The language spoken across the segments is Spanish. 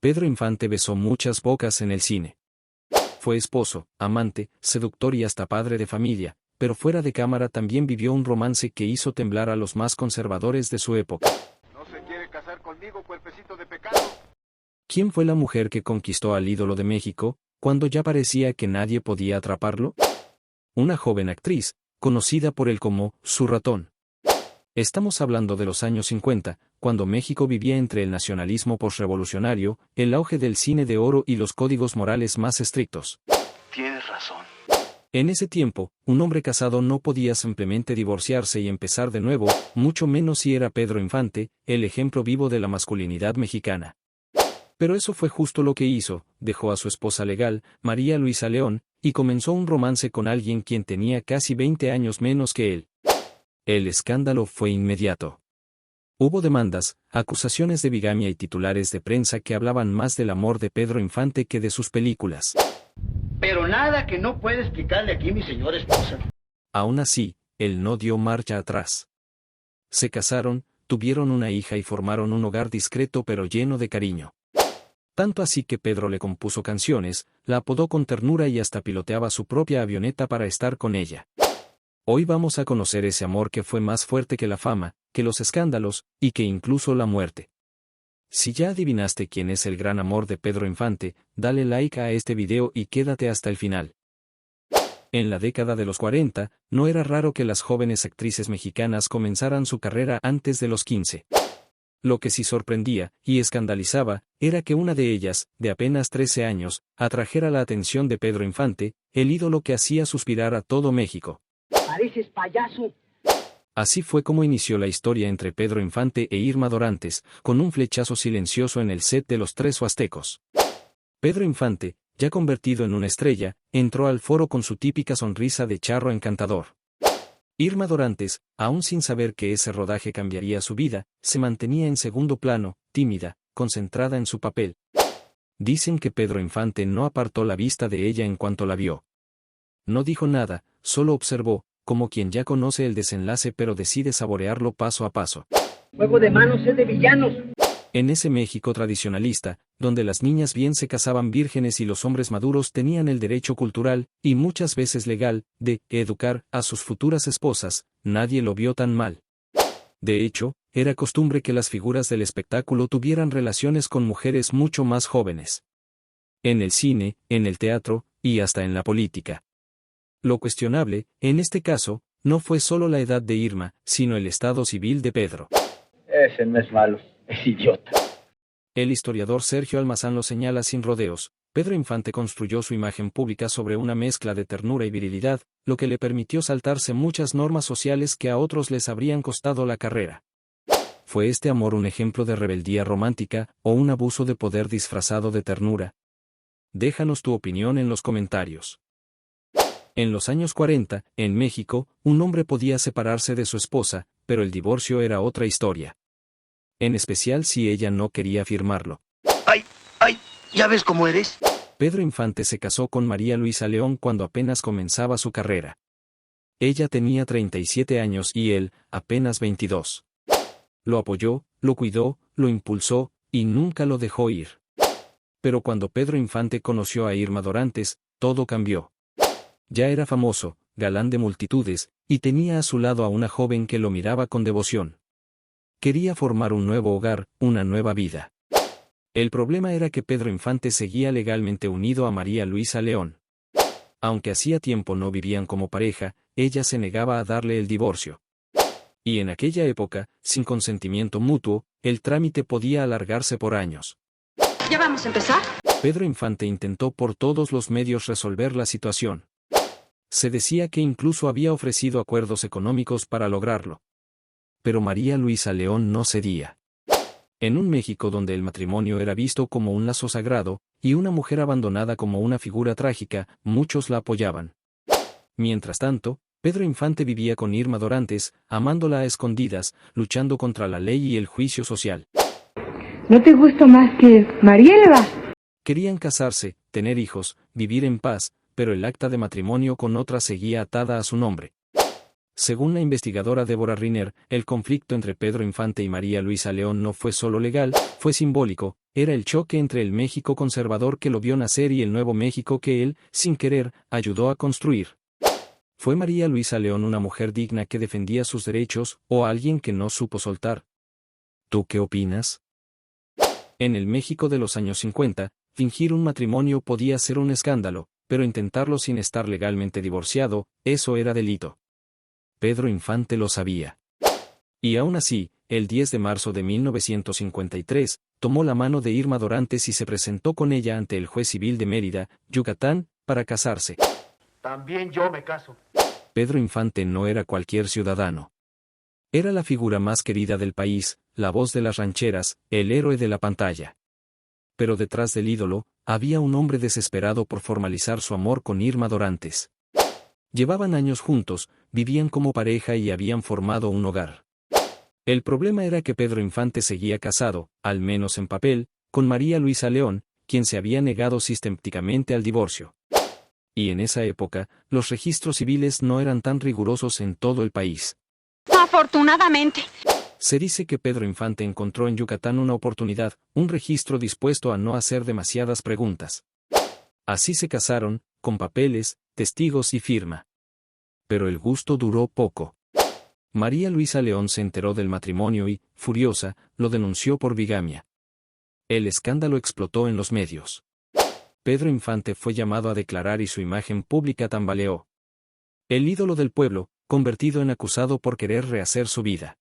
Pedro Infante besó muchas bocas en el cine. Fue esposo, amante, seductor y hasta padre de familia, pero fuera de cámara también vivió un romance que hizo temblar a los más conservadores de su época. ¿No se quiere casar conmigo, cuerpecito de pecado? ¿Quién fue la mujer que conquistó al ídolo de México, cuando ya parecía que nadie podía atraparlo? Una joven actriz, conocida por él como su ratón. Estamos hablando de los años 50, cuando México vivía entre el nacionalismo posrevolucionario, el auge del cine de oro y los códigos morales más estrictos. Tienes razón. En ese tiempo, un hombre casado no podía simplemente divorciarse y empezar de nuevo, mucho menos si era Pedro Infante, el ejemplo vivo de la masculinidad mexicana. Pero eso fue justo lo que hizo: dejó a su esposa legal, María Luisa León, y comenzó un romance con alguien quien tenía casi 20 años menos que él. El escándalo fue inmediato. Hubo demandas, acusaciones de bigamia y titulares de prensa que hablaban más del amor de Pedro Infante que de sus películas. Pero nada que no pueda explicarle aquí mi señora esposa. Aún así, él no dio marcha atrás. Se casaron, tuvieron una hija y formaron un hogar discreto pero lleno de cariño. Tanto así que Pedro le compuso canciones, la apodó con ternura y hasta piloteaba su propia avioneta para estar con ella. Hoy vamos a conocer ese amor que fue más fuerte que la fama, que los escándalos, y que incluso la muerte. Si ya adivinaste quién es el gran amor de Pedro Infante, dale like a este video y quédate hasta el final. En la década de los 40, no era raro que las jóvenes actrices mexicanas comenzaran su carrera antes de los 15. Lo que sí sorprendía, y escandalizaba, era que una de ellas, de apenas 13 años, atrajera la atención de Pedro Infante, el ídolo que hacía suspirar a todo México. Pareces payaso. Así fue como inició la historia entre Pedro Infante e Irma Dorantes, con un flechazo silencioso en el set de Los Tres Huastecos. Pedro Infante, ya convertido en una estrella, entró al foro con su típica sonrisa de charro encantador. Irma Dorantes, aún sin saber que ese rodaje cambiaría su vida, se mantenía en segundo plano, tímida, concentrada en su papel. Dicen que Pedro Infante no apartó la vista de ella en cuanto la vio. No dijo nada, solo observó, como quien ya conoce el desenlace pero decide saborearlo paso a paso. Juego de manos es de villanos. En ese México tradicionalista, donde las niñas bien se casaban vírgenes y los hombres maduros tenían el derecho cultural, y muchas veces legal, de educar a sus futuras esposas, nadie lo vio tan mal. De hecho, era costumbre que las figuras del espectáculo tuvieran relaciones con mujeres mucho más jóvenes. En el cine, en el teatro, y hasta en la política. Lo cuestionable, en este caso, no fue solo la edad de Irma, sino el estado civil de Pedro. Ese no es malo, es idiota. El historiador Sergio Almazán lo señala sin rodeos: Pedro Infante construyó su imagen pública sobre una mezcla de ternura y virilidad, lo que le permitió saltarse muchas normas sociales que a otros les habrían costado la carrera. ¿Fue este amor un ejemplo de rebeldía romántica, o un abuso de poder disfrazado de ternura? Déjanos tu opinión en los comentarios. En los años 40, en México, un hombre podía separarse de su esposa, pero el divorcio era otra historia. En especial si ella no quería firmarlo. ¡Ay! ¿Ya ves cómo eres? Pedro Infante se casó con María Luisa León cuando apenas comenzaba su carrera. Ella tenía 37 años y él, apenas 22. Lo apoyó, lo cuidó, lo impulsó, y nunca lo dejó ir. Pero cuando Pedro Infante conoció a Irma Dorantes, todo cambió. Ya era famoso, galán de multitudes, y tenía a su lado a una joven que lo miraba con devoción. Quería formar un nuevo hogar, una nueva vida. El problema era que Pedro Infante seguía legalmente unido a María Luisa León. Aunque hacía tiempo no vivían como pareja, ella se negaba a darle el divorcio. Y en aquella época, sin consentimiento mutuo, el trámite podía alargarse por años. ¿Ya vamos a empezar? Pedro Infante intentó por todos los medios resolver la situación. Se decía que incluso había ofrecido acuerdos económicos para lograrlo. Pero María Luisa León no cedía. En un México donde el matrimonio era visto como un lazo sagrado, y una mujer abandonada como una figura trágica, muchos la apoyaban. Mientras tanto, Pedro Infante vivía con Irma Dorantes, amándola a escondidas, luchando contra la ley y el juicio social. ¿No te gusta más que Marielva? Querían casarse, tener hijos, vivir en paz, pero el acta de matrimonio con otra seguía atada a su nombre. Según la investigadora Débora Riner, el conflicto entre Pedro Infante y María Luisa León no fue solo legal, fue simbólico, era el choque entre el México conservador que lo vio nacer y el nuevo México que él, sin querer, ayudó a construir. ¿Fue María Luisa León una mujer digna que defendía sus derechos, o alguien que no supo soltar? ¿Tú qué opinas? En el México de los años 50, fingir un matrimonio podía ser un escándalo, pero intentarlo sin estar legalmente divorciado, eso era delito. Pedro Infante lo sabía. Y aún así, el 10 de marzo de 1953, tomó la mano de Irma Dorantes y se presentó con ella ante el juez civil de Mérida, Yucatán, para casarse. También yo me caso. Pedro Infante no era cualquier ciudadano. Era la figura más querida del país, la voz de las rancheras, el héroe de la pantalla. Pero detrás del ídolo, había un hombre desesperado por formalizar su amor con Irma Dorantes. Llevaban años juntos, vivían como pareja y habían formado un hogar. El problema era que Pedro Infante seguía casado, al menos en papel, con María Luisa León, quien se había negado sistemáticamente al divorcio. Y en esa época, los registros civiles no eran tan rigurosos en todo el país. Afortunadamente. Se dice que Pedro Infante encontró en Yucatán una oportunidad, un registro dispuesto a no hacer demasiadas preguntas. Así se casaron, con papeles, testigos y firma. Pero el gusto duró poco. María Luisa León se enteró del matrimonio y, furiosa, lo denunció por bigamia. El escándalo explotó en los medios. Pedro Infante fue llamado a declarar y su imagen pública tambaleó. El ídolo del pueblo, convertido en acusado por querer rehacer su vida.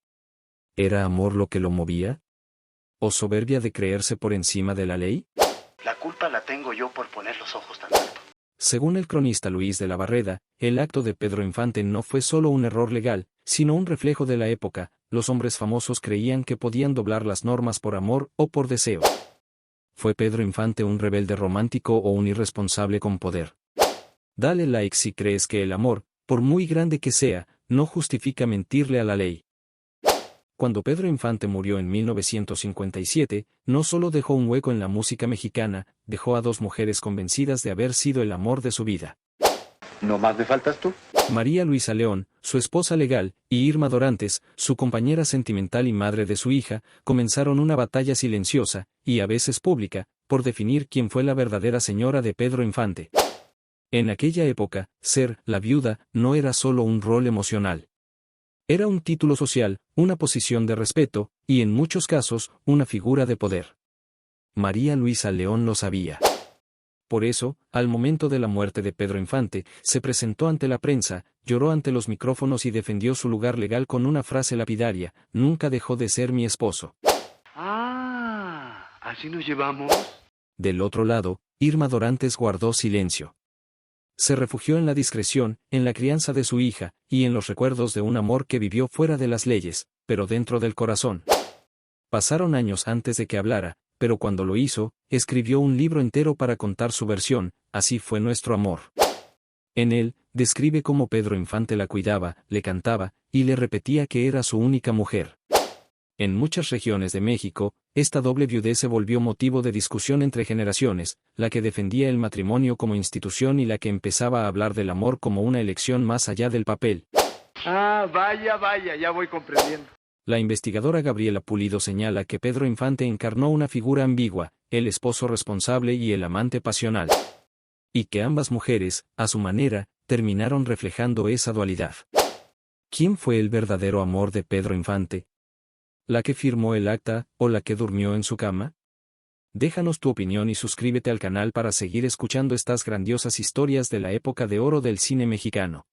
¿Era amor lo que lo movía? ¿O soberbia de creerse por encima de la ley? La culpa la tengo yo por poner los ojos tan alto. Según el cronista Luis de la Barreda, el acto de Pedro Infante no fue solo un error legal, sino un reflejo de la época. Los hombres famosos creían que podían doblar las normas por amor o por deseo. ¿Fue Pedro Infante un rebelde romántico o un irresponsable con poder? Dale like si crees que el amor, por muy grande que sea, no justifica mentirle a la ley. Cuando Pedro Infante murió en 1957, no solo dejó un hueco en la música mexicana, dejó a dos mujeres convencidas de haber sido el amor de su vida. ¿No más me faltas tú? María Luisa León, su esposa legal, y Irma Dorantes, su compañera sentimental y madre de su hija, comenzaron una batalla silenciosa, y a veces pública, por definir quién fue la verdadera señora de Pedro Infante. En aquella época, ser la viuda no era solo un rol emocional. Era un título social, una posición de respeto, y en muchos casos, una figura de poder. María Luisa León lo sabía. Por eso, al momento de la muerte de Pedro Infante, se presentó ante la prensa, lloró ante los micrófonos y defendió su lugar legal con una frase lapidaria: «Nunca dejó de ser mi esposo». Ah, ¿así nos llevamos? Del otro lado, Irma Dorantes guardó silencio. Se refugió en la discreción, en la crianza de su hija, y en los recuerdos de un amor que vivió fuera de las leyes, pero dentro del corazón. Pasaron años antes de que hablara, pero cuando lo hizo, escribió un libro entero para contar su versión: Así fue nuestro amor. En él, describe cómo Pedro Infante la cuidaba, le cantaba, y le repetía que era su única mujer. En muchas regiones de México, esta doble viudez se volvió motivo de discusión entre generaciones, la que defendía el matrimonio como institución y la que empezaba a hablar del amor como una elección más allá del papel. Ah, vaya, ya voy comprendiendo. La investigadora Gabriela Pulido señala que Pedro Infante encarnó una figura ambigua, el esposo responsable y el amante pasional. Y que ambas mujeres, a su manera, terminaron reflejando esa dualidad. ¿Quién fue el verdadero amor de Pedro Infante? ¿La que firmó el acta, o la que durmió en su cama? Déjanos tu opinión y suscríbete al canal para seguir escuchando estas grandiosas historias de la época de oro del cine mexicano.